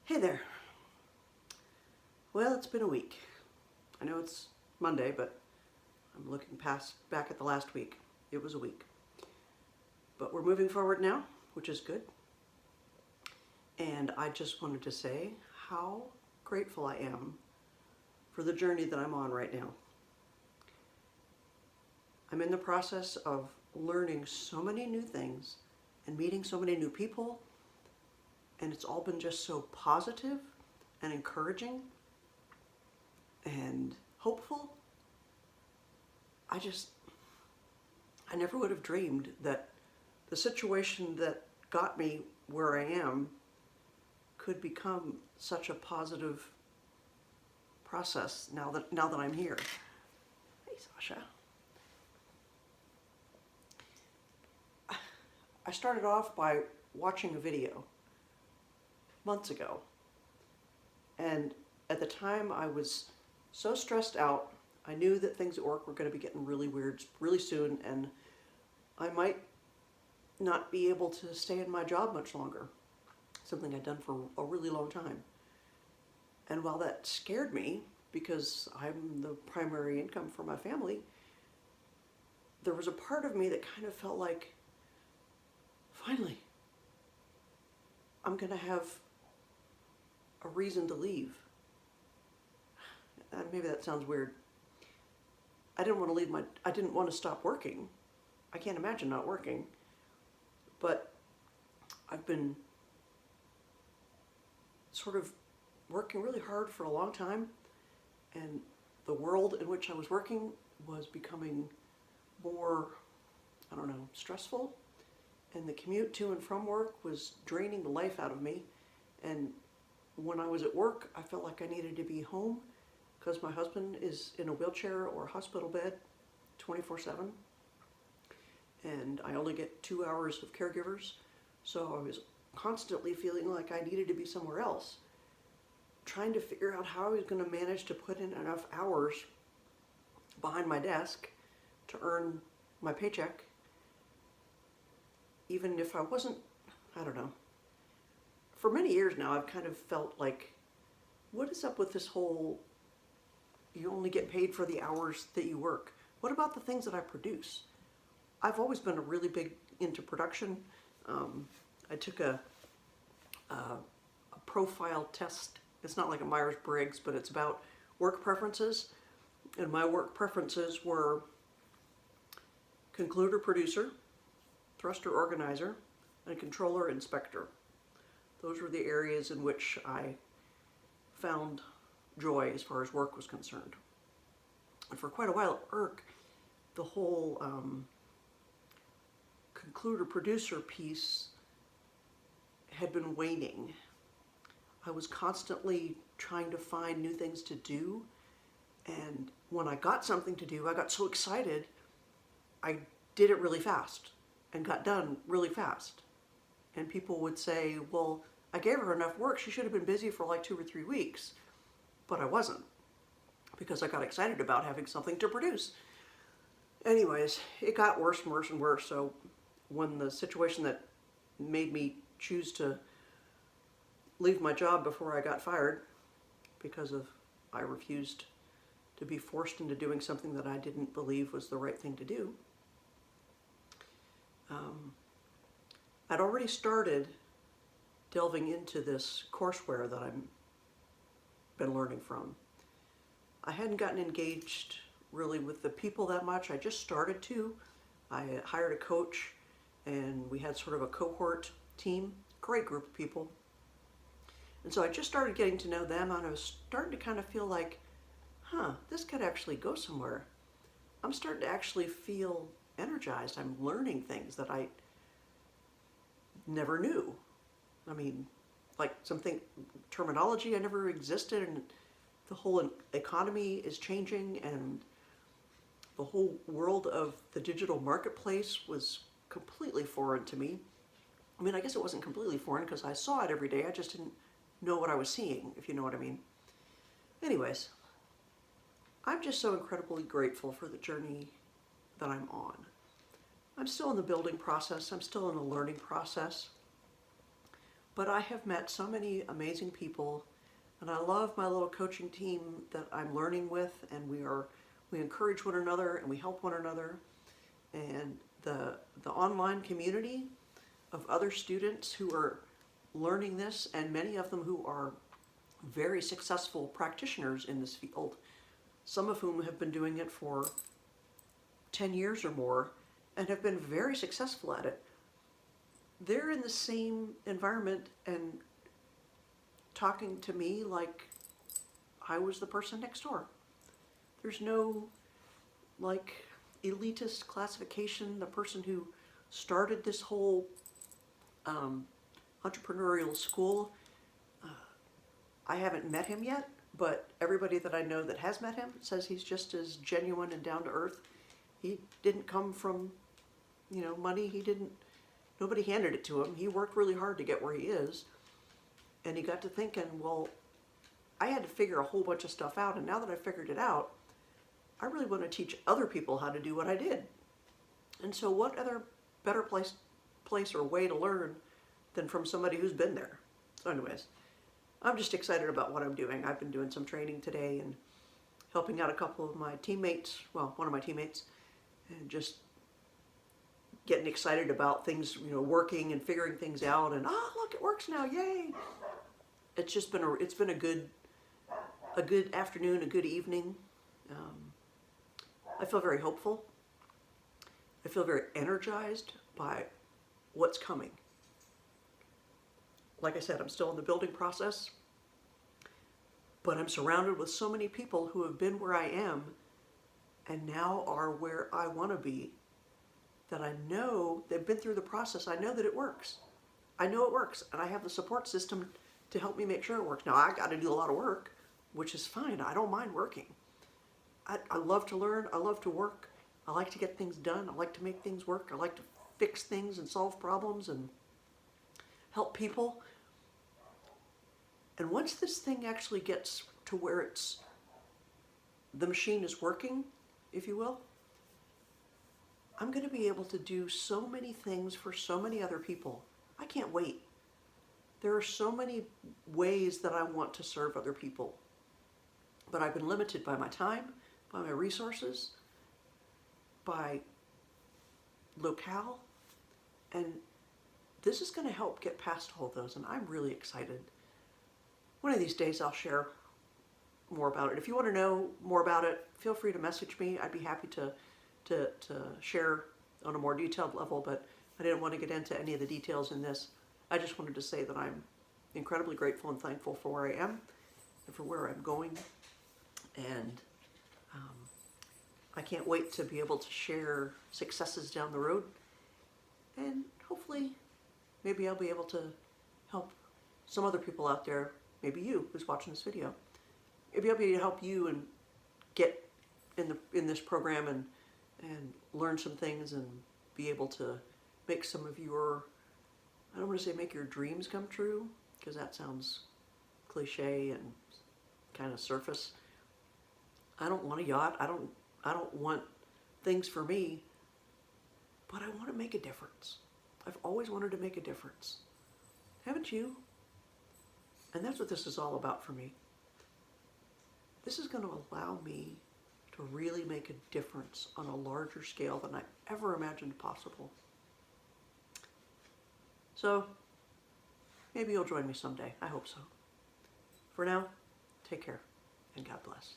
Hey there. Well, it's been a week. I know it's Monday, but I'm looking back at the last week. It was a week. But we're moving forward now, which is good. And I just wanted to say how grateful I am for the journey that I'm on right now. I'm in the process of learning so many new things and meeting so many new people, and it's all been just so positive and encouraging and hopeful. I never would have dreamed that the situation that got me where I am could become such a positive process now that I'm here. Hey, Sasha. I started off by watching a video months ago, and at the time I was so stressed out. I knew that things at work were going to be getting really weird really soon, and I might not be able to stay in my job much longer, something I'd done for a really long time. And while that scared me, because I'm the primary income for my family, there was a part of me that kind of felt like, finally, I'm going to have a reason to leave. Maybe that sounds weird. I didn't want to stop working. I can't imagine not working. But I've been sort of working really hard for a long time, and the world in which I was working was becoming more, stressful, and the commute to and from work was draining the life out of me. And when I was at work, I felt like I needed to be home because my husband is in a wheelchair or hospital bed 24/7, and I only get 2 hours of caregivers, so I was constantly feeling like I needed to be somewhere else, trying to figure out how I was going to manage to put in enough hours behind my desk to earn my paycheck, even if I wasn't, For many years now, I've kind of felt like, what is up with this whole, you only get paid for the hours that you work? What about the things that I produce? I've always been really big into production. I took a profile test. It's not like a Myers-Briggs, but it's about work preferences. And my work preferences were concluder producer, thruster organizer, and controller inspector. Those were the areas in which I found joy as far as work was concerned. And for quite a while at work, the whole concluder producer piece had been waning. I was constantly trying to find new things to do, and when I got something to do, I got so excited, I did it really fast and got done really fast. And people would say, well, I gave her enough work, she should have been busy for like 2 or 3 weeks. But I wasn't, because I got excited about having something to produce. Anyways, it got worse and worse and worse. So when the situation that made me choose to leave my job before I got fired, because I refused to be forced into doing something that I didn't believe was the right thing to do, I'd already started delving into this courseware that I've been learning from. I hadn't gotten engaged really with the people that much. I just started to. I hired a coach, and we had sort of a cohort team, great group of people. And so I just started getting to know them, and I was starting to kind of feel like, this could actually go somewhere. I'm starting to actually feel energized. I'm learning things that I never knew. Like terminology I never existed, and the whole economy is changing, and the whole world of the digital marketplace was completely foreign to me. I guess it wasn't completely foreign because I saw it every day. I just didn't know what I was seeing, if you know what I mean. Anyways, I'm just so incredibly grateful for the journey that I'm on. I'm still in the building process. I'm still in the learning process. But I have met so many amazing people, and I love my little coaching team that I'm learning with, and we encourage one another and we help one another. And the online community of other students who are learning this, and many of them who are very successful practitioners in this field, some of whom have been doing it for 10 years or more and have been very successful at it. They're in the same environment and talking to me like I was the person next door. There's no like elitist classification. The person who started this whole entrepreneurial school, I haven't met him yet, but everybody that I know that has met him says he's just as genuine and down to earth. He didn't come from, money. Nobody handed it to him. He worked really hard to get where he is. And he got to thinking, well, I had to figure a whole bunch of stuff out. And now that I figured it out, I really want to teach other people how to do what I did. And so what other better place or way to learn than from somebody who's been there? So anyways, I'm just excited about what I'm doing. I've been doing some training today and helping out a couple of my teammates, well, one of my teammates, and just getting excited about things, working and figuring things out, and look, it works now, yay! It's been a good afternoon, a good evening. I feel very hopeful. I feel very energized by what's coming. Like I said, I'm still in the building process, but I'm surrounded with so many people who have been where I am and now are where I want to be, that I know they've been through the process. I know that it works. I know it works, and I have the support system to help me make sure it works. Now, I got to do a lot of work, which is fine. I don't mind working. I love to learn. I love to work. I like to get things done. I like to make things work. I like to fix things and solve problems and help people. And once this thing actually gets to where the machine is working, if you will, I'm going to be able to do so many things for so many other people. I can't wait. There are so many ways that I want to serve other people, but I've been limited by my time, by my resources, by locale, and this is going to help get past all of those, and I'm really excited. One of these days I'll share more about it. If you want to know more about it, feel free to message me. I'd be happy to share on a more detailed level, but I didn't want to get into any of the details in this. I just wanted to say that I'm incredibly grateful and thankful for where I am and for where I'm going, and I can't wait to be able to share successes down the road, and hopefully maybe I'll be able to help some other people out there, maybe you who's watching this video. Maybe I'll be able to help you and get in this program and learn some things and be able to make some of your, I don't want to say make your dreams come true, because that sounds cliche and kind of surface. I don't want a yacht. I don't want things for me, but I want to make a difference. I've always wanted to make a difference. Haven't you? And that's what this is all about for me. This is going to allow me to really make a difference on a larger scale than I ever imagined possible. So, maybe you'll join me someday. I hope so. For now, take care, and God bless.